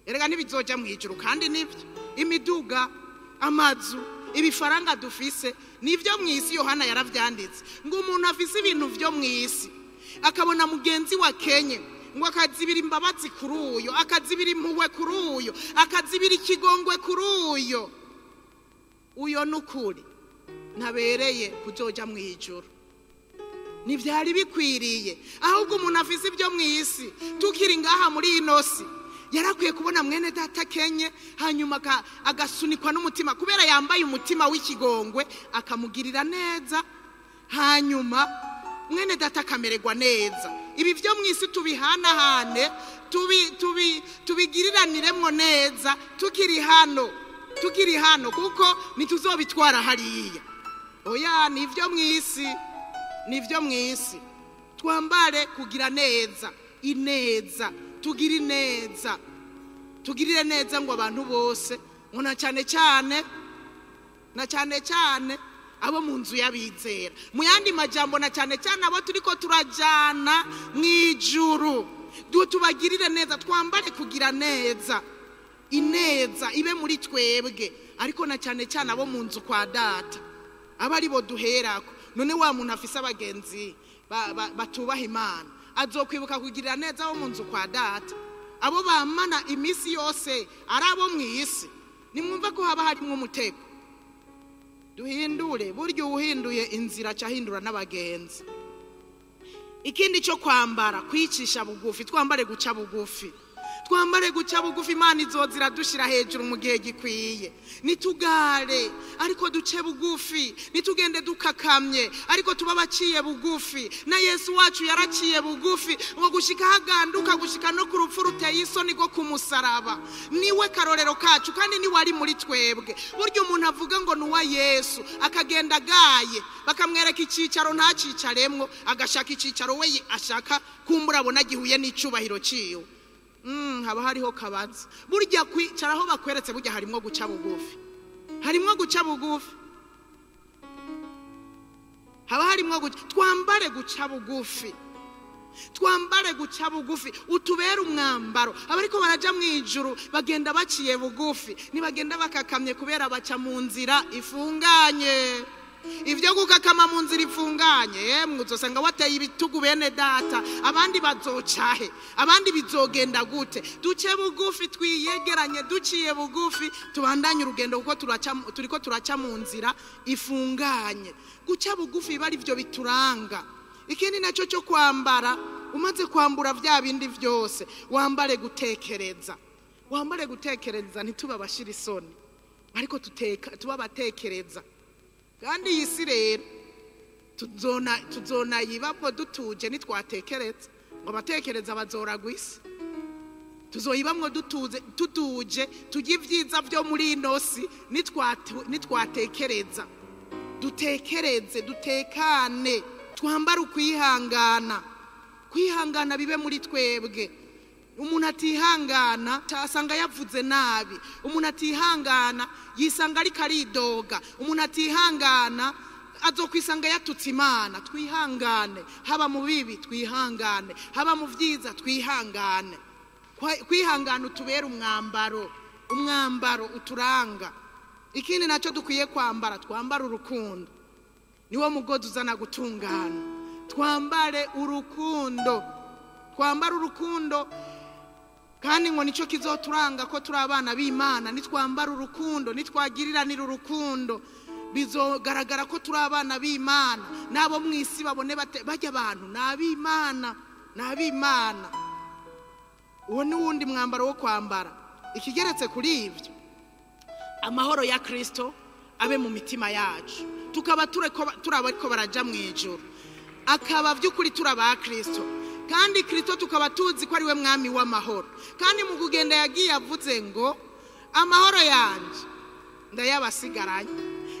Erega nibizoja mu ijuru kandi nivyo. Imiduga, amazu, ibifaranga dufise nivyo mwisi. Yohana yaravyanditse ngo umuntu afise ibintu vyo mwisi akabona mugenzi wa Kenya, ngo akazibira imbabazi kuri uyo, akazibira impuhwe kuri uyo, akazibira ikigongwe kuri uyo nukuri ntabereye kuzoja mu ijuru. Nivyari bikwiriye. Ahubwo umuntu afise ibyo mwisi tukiri ngaha muri inosi, yarakwiye kubona mwene data Kenya, hanyuma agasunikwa n'umutima, kubera yambaye umutima w'ikigongwe, akamugirira neza, hanyuma mwene data akamererwa neza. Ibi vyo mwisi tubihanahane, tubigiriraniremwo neza tukiri hano, kuko nituzobitwara hariya. Oya, nivyo mwisi. Twambare kugira neza, ineza, tugirire neza ngo abantu bose, na cyane cyane abo mu nzu y'abizera. Mu yandi majambo, na cyane cyane abo turiko turajana mu ijuru, tubagirire neza. Twambare kugira neza, ineza ibe muri twebwe, ariko na cyane cyane abo mu nzu kwa data, abari bo duherako. None wa muntu afise abagenzi batubaha Imana, azokwibuka kugirira neza abo mu nzu kwa data, abo bamana imisi yose ari abo mwisi. Nimwumva ko haba harimwo umutego. Duhindure, buryo uhinduye inzira cyahindura n'abagenzi. Ikindi cyo kwambara, kwicisha bugufi. Twambare guca bugufi. Imana izozira dushira hejuru mu gihe gikwiye. Nitugare ariko duce bugufi, nitugende dukakamye ariko tuba baciye bugufi. Na Yesu wacu yaraciye bugufi ngo gushika haganduka, gushika no ku rupfu ruteye isoni go kumusaraba. Niwe karorero kacu kandi ni wari muri twebwe. Buryo umuntu avuga ngo nuwa Yesu akagenda gaye, bakamwereka icicaro ntacicaremwo, agashaka icicaro we ashaka kumbura abona gihuye n'icubahiro ciwe. Haba hariho kabaza. Burya kwicaraho bakweretse burya harimo guca bugufi. Haba harimo twambare guca bugufi. Utubera umwambaro. Abariko baraja mu ijuru bagenda baciye bugufi, nibagenda bakakamye kubera baca mu nzira ifunganye. Ivyo gukakama mu nzira ifunganye, muzosanga wateye ibitugu bene data. Abandi bazocahe, abandi bizogenda gute? Duce bugufi, twiyegeranye, duciye bugufi, tubandanye urugendo kuko turiko turaca mu nzira ifunganye. Guca bugufi bari byo bituranga. ikindi nacyo cyo kwambara. Umaze kwambura vya bindi vyose, wambare gutekereza. Wambare gutekereza, ntituba bashira isoni, ariko tuba batekereza. Kandi iyi si rero tuzona yibapfa dutuje nitwatekereza, ngo batekereza bazoragwa isi. Tuzoyibamwo tutuje tujye ivyiza vyo muri ino si nitwatekereza. Dutekereze, dutekane, twambare ukwihangana. Kwihangana bibe muri twebwe. Umuntu atihangana asanga yavuze nabi. Umuntu atihangana yisanga ari karidoga. Umuntu atihangana azokwisanga yatutse Imana. Twihangane, haba mu bibi twihangane, haba mu vyiza twihangane. Kwihangana utubera umwambaro uturanga. Ikindi nacyo dukwiye kwambara, twambara urukundo. Niwo mugozi uzana gutungana. Twambare urukundo. Twambara urukundo, kandi ngo nicyo kizoturanga ko turi abana b'Imana. Nitwambara urukundo, nitwagiriranira urukundo, bizogaragara ko turi abana b'Imana. Nabo mwisi babone bajya abantu nab'Imana. Uwo ni wundi mwambaro wo kwambara. Ikigeretse kuri ivyo, amahoro ya Kristo abe mu mitima yacu, tukaba turabako baraja mu ijuru, akaba vy'ukuri turaba Kristo. Kandi Kristo tukaba tuzi ko ari we mwami w'amahoro. Kandi mu kugenda yagiye avuze ngo amahoro yanje ndayabasigaranye,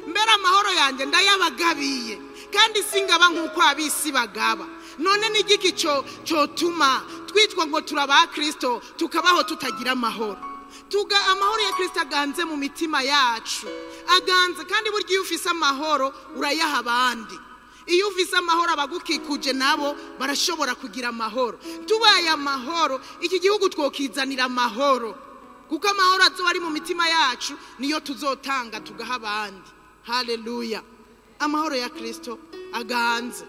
mbere amahoro yanje ndayabagabiye, kandi singaba nk'uko abisi bagaba. None ni igiki cotuma twitwa ngo turaba Kristo tukabaho tutagira amahoro? Amahoro ya Kristo aganze mu mitima yacu, aganze. Kandi burya iyo ufise amahoro urayaha abandi. Iyo ufise amahoro abagukikuje nabo barashobora kugira amahoro. Tubaye amahoro, iki gihugu twokizanira amahoro, kuko amahoro azoba ari mu mitima yacu niyo tuzotanga tugaha abandi. Haleluya. Amahoro ya Kristo aganze.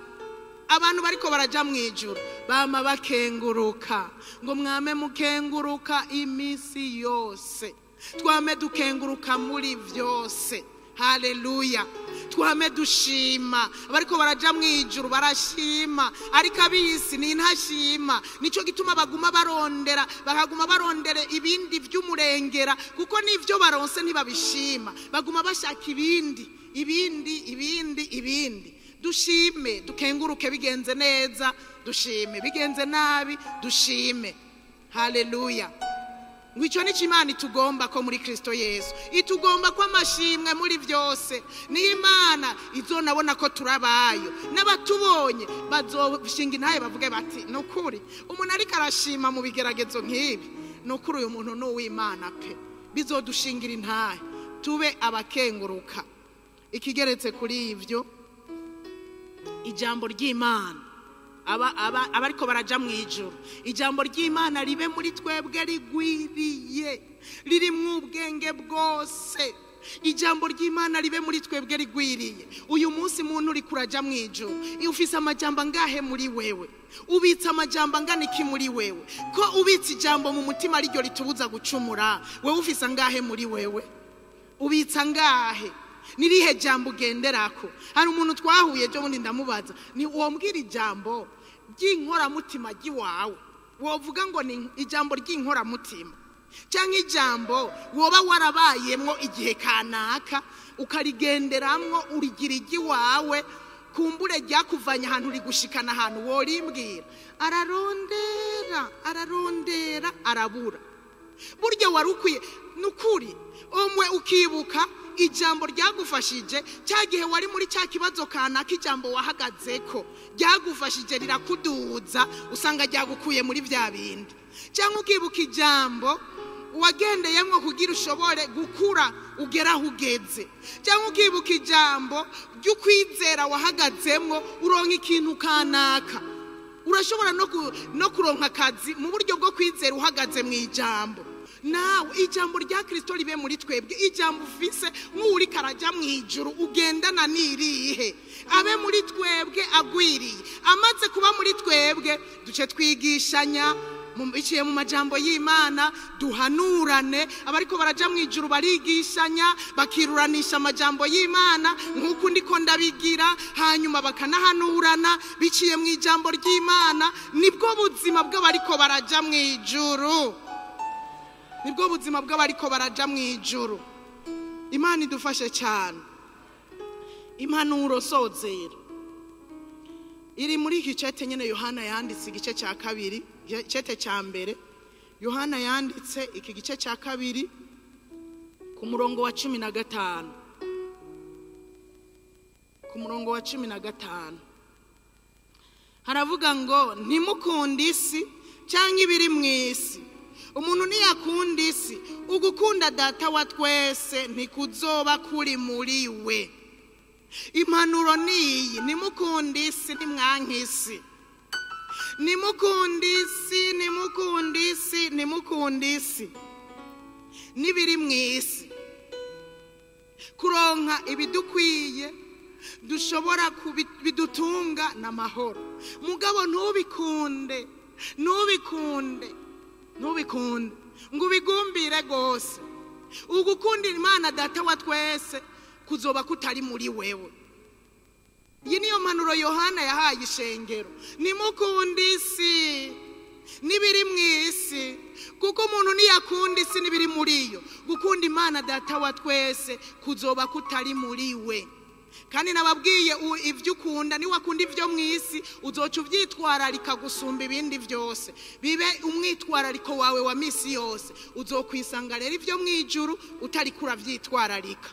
Abantu bariko baraja mu ijuru bama bakenguruka ngo mwame mukenguruka imisi yose. Twame dukenguruka muri vyose. Haleluya. Twame dushima. Bariko baraja mu ijuru barashima, ariko abisi ni ntashima. Nico gituma baguma barondera ibindi vy'umurengera, kuko nivyo baronse ntibabishima. Baguma bashaka ibindi. Dushime, dukenguruke bigenze neza, dushime bigenze nabi, dushime. Haleluya. Ngwico ni Imana itugomba ko muri Kristo Yesu. Itugomba ko amashimwe muri vyose. Ni Imana izonabona ko turabayo. N'abatubonye bazoshinga intaye bavuge bati nukuri umuntu ariko arashima mu bigeragezo nk'ibi, nukuri uyu muntu no w'Imana pe. Bizodushingira intaye tube abakenguruka. Ikigeretse kuri ivyo, ijambo ry'Imana abariko baraja mu ijuru, ijambo ry'Imana ribe muri twebwe rigwiriye, riri mu ubwenge bwose. Ijambo ry'Imana ribe muri twebwe rigwiriye. Uyu munsi muntu uri kuraja mu ijuru, ufise amajambo angahe muri wewe? Ubitsa amajambo angana iki muri wewe? Ko ubitsa ijambo mu mutima ryo ritubuza gucumura, wewe ufise angahe muri wewe? Ubitsa angahe? Nirihe jambo ugenderako? Hari umuntu twahuye cyo bundi ndamubaza, ni wombwira ijambo ry'inkora mutima giwawe, wovuga ngo ni ijambo ry'inkora mutima, cyangwa ijambo woba warabayemwo igihe kanaka ukarigenderamwo urigira igiwawe, kumbure ryakuvanya ahantu rigushikana ahantu worimbwira. Ararondera arabura. Burya warukwiye nukuri omwe ukibuka ijambo ryagufashije cyagihe wari muri cya kibazo kanaka, ijambo wahagazeko ryagufashije rirakuduza, usanga ryagukuye muri vya bindi. Cyangwa ukibuka ijambo wagendeyemwo kugira ushobore gukura ugera aho ugeze. Cyangwa ukibuka ijambo ry'ukwizera wahagazemwo uronka ikintu kanaka. Urashobora no kuronka akazi mu buryo bwo kwizera uhagaze mu ijambo. Nawe ijambo rya Kristo ribe muri twebwe. Ijambo ufise nk'uri karaja mu ijuru ugendana nirihe, abe muri twebwe agwiriye. Amaze kuba muri twebwe duce twigishanya biciye mu majambo y'Imana duhanurane. Abariko baraja mu ijuru barigishanya bakiruranisha amajambo y'Imana nk'uko ndiko ndabigira, hanyuma bakanahanurana biciye mu ijambo ry'Imana. Nibwo buzima bw'abariko baraja mu ijuru, nibwo buzima bw'abariko baraja mu ijuru. Imana idufashe cyane. Impanuro sozera iri muri iki cete nyene Yohana yanditse igice cya kabiri, cete cya mbere Yohana yanditse iki gice cya kabiri ku murongo wa 15, ku murongo wa 15 haravuga ngo ntimukunde isi cyangwa ibiri mu isi. Umuntu niyakunda isi, ugukunda data wa twese ntikuzoba kuri muri we. Impanuro niyi, nimukunde isi nimwanke isi, nimukunde isi, nimukunde isi, nimukunde isi n'ibiri mu isi. Kuronka ibidukwiye dushobora bidutunga n'amahoro, mugabo ntubikunde, ntubikunde, ntubikunde ngo ubigumbire gose. Ugukundira Imana data wa twese kuzoba kutari muri wewe. Iyi niyo mpanuro Yohana yahaye ishengero, nimukunde isi n'ibiri mu isi, kuko umuntu niyakunda isi n'ibiri muri yo, gukunda Imana data wa twese kuzoba kutari muri we. Kandi nababwiye ivyo ukunda, ni wakunda ivyo mu isi uzoca uvyitwararika gusumba ibindi byose, bibe umwitwarariko wawe wa misi yose. Uzokwisanga rero ivyo mu ijuru utari kuravyitwararika,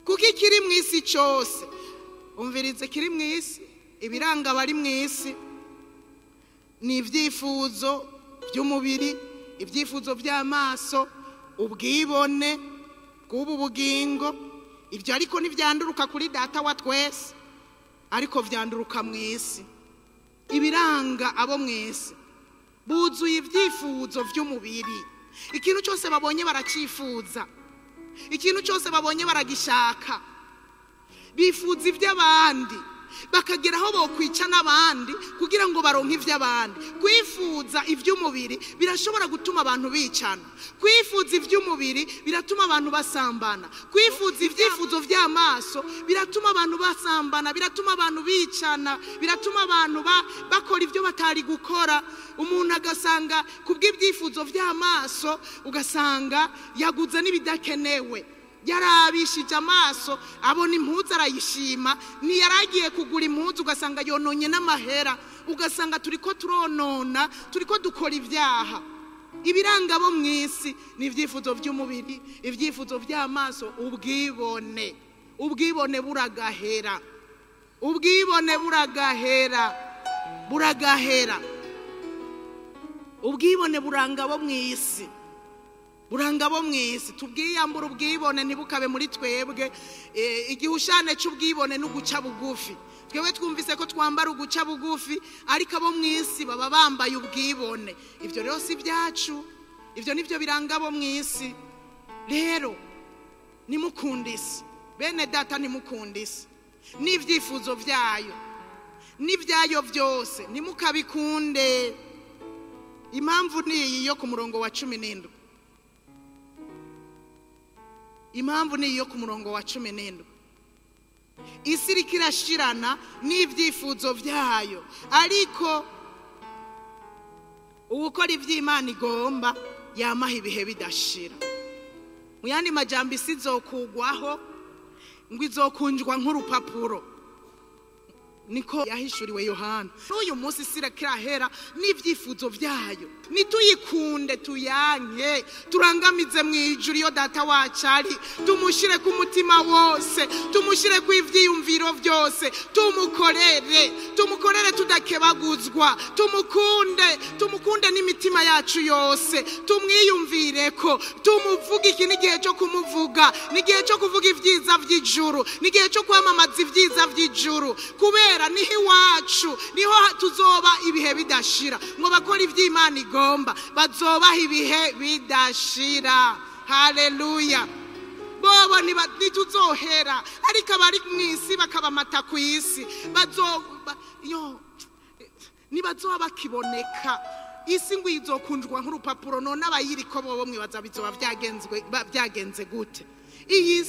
kuko ikiri mu isi cyose, umvirize, kiri mu isi, ibiranga bari mu isi ni ibyifuzo by'umubiri, ibyifuzo by'amaso, ubwibone bw'ubu bugingo. Ibyo ariko ntivyanduruka kuri data wa twese, ariko vyanduruka mu isi. Ibiranga abo mu isi buzuye ibyifuzo by'umubiri. Ikintu cyose babonye baracifuza, ikintu cyose babonye baragishaka, bifuza iby'abandi, bakagera aho bokwica n'abandi kugira ngo baronke ivy'abandi. Kwifuza ivy'umubiri birashobora gutuma abantu bicana, kwifuza ivy'umubiri biratuma abantu basambana, kwifuza ivyifuzo vy'amaso biratuma abantu basambana, biratuma abantu bicana, biratuma abantu bakora ivyo batari gukora. Umuntu agasanga kubw'ibyifuzo vy'amaso, ugasanga yaguze n'ibidakenewe, yarabishije amaso abona impuzu arayishima, niyaragiye kugura impuzu ugasanga yononye n'amahera, ugasanga turiko turonona, turiko dukora ibyaha. Ibiranga abo mu isi ni ibyifuzo by'umubiri, ibyifuzo by'amaso, ubwibone. Ubwibone buragahera, ubwibone buragahera, buragahera. Ubwibone buranga abo mu isi, buranga abo mu isi. Tubwiyambura ubwibone ntibukabe muri twebwe. Igihushane cy'ubwibone n'uguca bugufi. Twebwe twumvise ko twambara uguca bugufi, ariko abo mu isi baba bambaye ubwibone. Ibyo rero si byacu, ibyo nibyo biranga abo mu isi. Rero nimukunde isi, bene data, nimukunde isi n'ibyifuzo byayo n'ibyayo byose, nimukabikunde. Impamvu ni iyo ku murongo wa 17, impamvu ni iyo ku murongo wa 17. Isi iriko irashirana n'ibyifuzo byayo, ariko uwukora ivy'Imana igomba yamaha ibihe bidashira. Mu yandi majambo, isi izokugwaho ngo izokunjwa nk'urupapuro, niko yahishuriwe Yohana. N'uyu munsi isi irahera n'ibyifuzo byayo, nituyikunde tuyanke, turangamize mu ijuru iyo data wacu ari, tumushire ku mutima wose, tumushire ku ivyiyumviro byose, tumukorere tudakebaguzwa, tumukunde n'imitima yacu yose, tumwiyumvireko, tumuvuga. Iki n'igihe cyo kumuvuga, n'igihe cyo kuvuga ibyiza by'ijuru, n'igihe cyo kwamamaza ibyiza by'ijuru, kubera niho iwacu, niho tuzoba ibihe bidashira. Ngo bakora ivy'Imana igomba bazobaha ibihe bidashira. Haleluya. Bobo ntituzohera, ariko abari mu isi bakabamata ku isi nibazoba bakiboneka. isi ngo izokundwa nk'urupapuro none abayiriko bobo mwibaza bizoba byagenze gute? iyi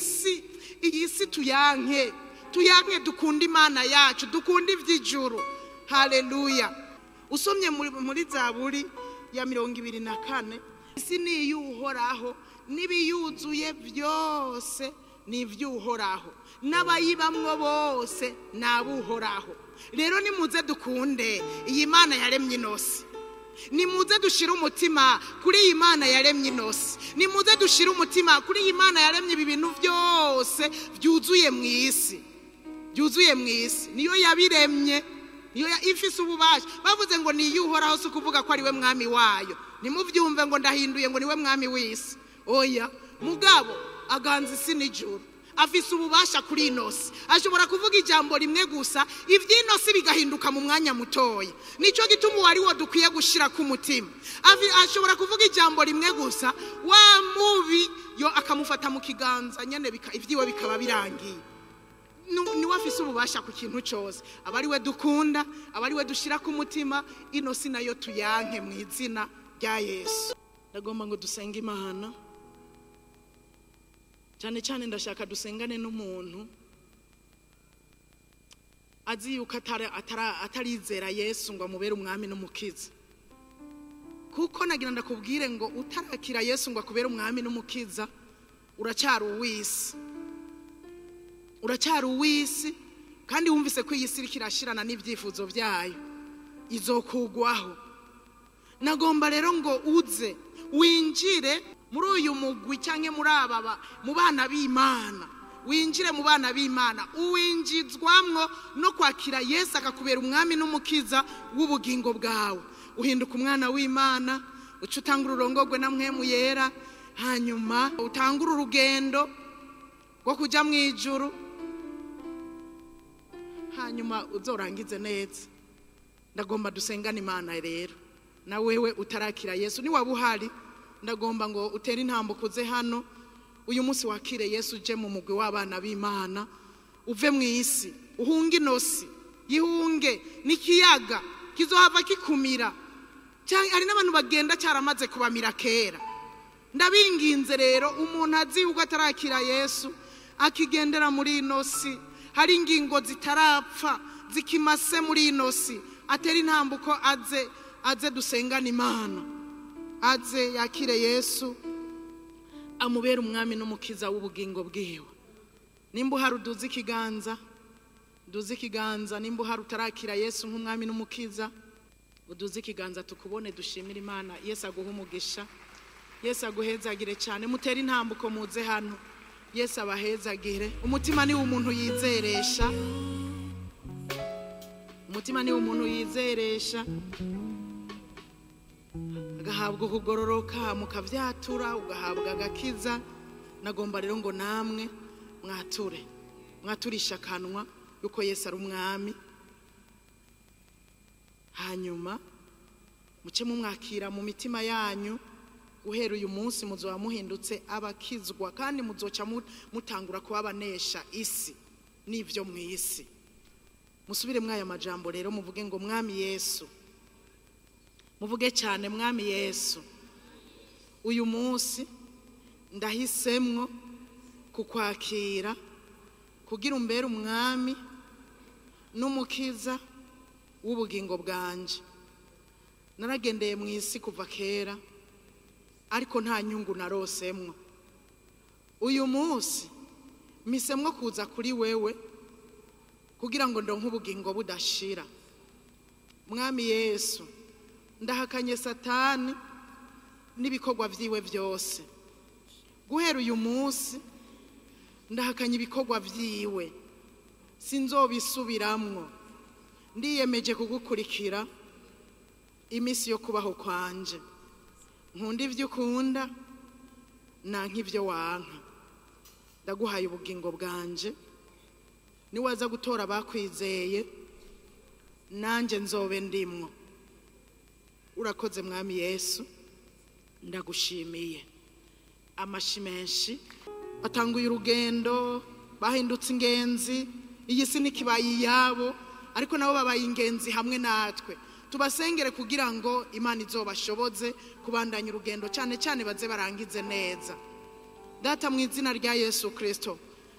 si tuyanke dukunda Imana yacu, dukunda ivy'ijuru. Haleluya. Usomye muri Zaburi ya 24, isi ni iy'Uhoraho n'ibiyuzuye byose ni ivy'Uhoraho, n'abayibamwo bose ni ab'Uhoraho. Rero nimuze dukunde iyi Mana yaremye inosi, nimuze dushira umutima kuri iyi Mana yaremye inosi, nimuze dushira umutima kuri iyi Mana yaremye ibi bintu byose byuzuye mu isi, niyo yabiremye, niyo ifise ububasha. Bavuze ngo ni iy'Uhoraho, si kuvuga ko ari we mwami wayo. Nimuvyumve ngo ndahinduye ngo niwe mwami w'isi, oya. Mugabo aganza isi n'ijuru, afise ububasha kuri inosi. Ashobora kuvuga ijambo rimwe gusa ivy'inosi bigahinduka mu mwanya mutoya. Nico gituma wari wo dukwiye gushira ku mutima. Ashobora kuvuga ijambo rimwe gusa, wa mubi yo akamufata mu kiganza nyene ivyiwe bikaba birangiye. Niwe afise ububasha ku kintu cyose. Abari we dukunda, abari we dushira ku mutima, inosi nayo tuyanke mu izina rya Yesu. Ndagomba ngo dusenge Imana. Cyane ndashaka dusengane n'umuntu azi yuko atarizera Yesu ngo amubere umwami n'umukiza. Kuko nagira ndakubwire ngo utarakira Yesu ngo akubere umwami n'umukiza, uracyari uw'isi, kandi wumvise ko iyi si kirashirana n'ibyifuzo byayo, izokugwaho. Nagomba rero ngo uze winjire muri uyu mugwi cyangwa muri mu bana b'Imana, winjire mu bana b'Imana, uwinjizwamwo no kwakira Yesu akakubera umwami n'umukiza w'ubugingo bwawe. Uhinduka umwana w'Imana, uca utangura urongogwe na Mpwemu Yera, hanyuma utangura urugendo rwo kujya mu ijuru, hanyuma uzorangize neza. Ndagomba dusengane Imana rero. Na wewe utarakira Yesu, ni wabuhari, ndagomba ngo utere intambuko uze hano uyu munsi wakire Yesu, uje mu mugwi w'abana b'Imana, uve mu isi, uhunge inosi, yihunge n'ikiyaga kizohava kikumira. Cyangwa ari n'abantu bagenda cyaramaze kubamira kera. Ndabinginze rero umuntu azi uko atarakira Yesu akigendera muri inosi, hari ingingo zitarapfa zikimase muri inosi, atera intambuko aze dusengane Imana, aze yakire Yesu amubere umwami n'umukiza w'ubugingo bwiwe. Nimba uhari uduze ikiganza, nimba uhari utarakira Yesu nk'umwami n'umukiza, uduze ikiganza tukubone, dushimira Imana. Yesu aguhe umugisha, Yesu aguhezagire cyane. Mutere intambuko muze hano, Yesu abahezagire. Umutima ni umuntu yizeresha, agahabwa kugororoka, mukavyatura, ugahabwa agakiza. Nagomba rero ngo namwe mwaturisha akanwa yuko Yesu ari umwami, hanyuma muce mumwakira mu mitima yanyu. Guhera uyu munsi muzoba muhindutse abakizwa, kandi muzoca mutangura kubabanesha isi n'ivyo mu isi. Musubire mwaya majambo rero, muvuge ngo Mwami Yesu, muvuge cyane, Mwami Yesu, uyu munsi ndahisemwo kukwakira kugira umbere umwami n'umukiza w'ubugingo bwanje. Naragendeye mu isi kuva kera, ariko nta nyungu narosemwo. Uyu munsi mpisemwo kuza kuri wewe kugira ngo ndonke ubugingo budashira. Mwami Yesu, ndahakanye Satani n'ibikorwa vyiwe byose. Guhera uyu munsi ndahakanye ibikorwa vyiwe, sinzobisubiramwo. Ndiyemeje kugukurikira imisi yo kubaho kwanje. Nkunda ivyo ukunda, nanka ivyo wanka. Ndaguhaye ubugingo bwanje, niwaza gutora bakwizeye, nanje nzobe ndimwo. Urakoze Mwami Yesu, ndagushimiye. Amashi menshi. Batanguye urugendo, bahindutse ingenzi, iyi si nikibaye yabo, ariko nabo babaye ingenzi hamwe natwe. tubasengere kugira ngo Imana izobashoboze kubandanya urugendo cyane cyane baze barangize neza. Data mu izina rya Yesu Kristo,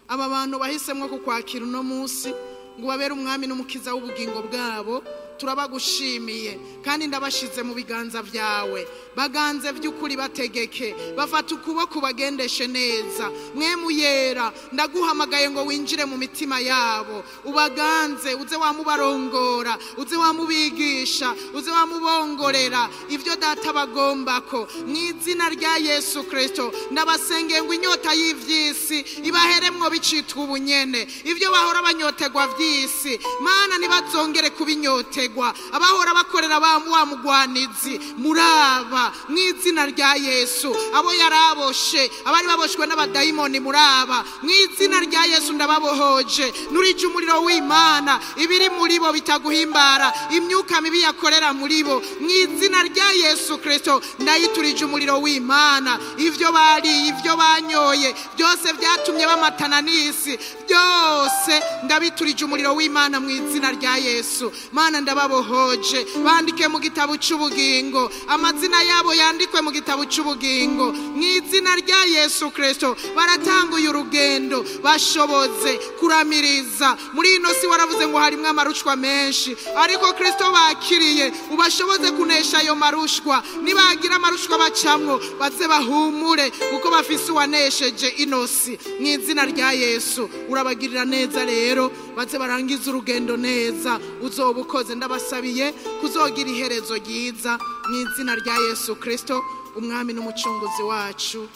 aba bantu bahisemwe kukwakira uno munsi ngo babere umwami n'umukiza w'ubugingo bwabo, turabagushimiye kandi ndabashize mu biganza byawe. Baganze by'ukuri bategeke, bafata ukuboko bagendeshe neza. Mwemu yera ndaguhamagaye ngo winjire mu mitima yabo, ubaganze, uze wamubarongora, uze wamubigisha, uze wamubongorera ibyo data bagombako. Mu izina rya Yesu Kristo ndabasengeye ngo inyota y'ivyisi ibaheremwo bicitwa ubunyene, ibyo bahora banyotegwa vy'isi Mana nibazongere kubinyotegwa. Abahora bakorera wa mugwanizi muraba mu izina rya Yesu, abo yaraboshe, abari baboshwe n'abadayimoni muraba mu izina rya Yesu. Ndababohoje nurije umuriro w'Imana, ibiri muri bo bitaguhimbara, imyuka mibi yakorera muri bo mu izina rya Yesu Kristo ndayiturije umuriro w'Imana. Ivyo bari, ivyo banyoye byose byatumye bamatana n'isi, byose ndabiturije umuriro w'Imana mu izina rya Yesu. Mana ndababohoje, bandike mu gitabo cy'ubugingo, amazina yabo yandikwe mu gitabo cy'ubugingo mu izina rya Yesu Kristo. Baratanguye urugendo, bashoboze kuramiriza. Muri ino si waravuze ngo harimwe amarushwa menshi, ariko Kristo bakiriye ubashoboze kunesha ayo marushwa. Nibagira amarushwa bacamwo baze bahumure kuko bafise uwanesheje inosi mu izina rya Yesu. Urabagirira neza rero, baze barangiza urugendo neza, uzobukoze. Ndabasabiye kuzogira iherezo ryiza mu izina rya Yesu Kristo, umwami n'umucunguzi wacu.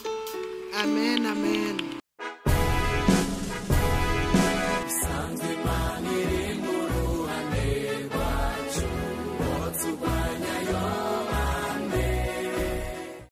Amen, amen.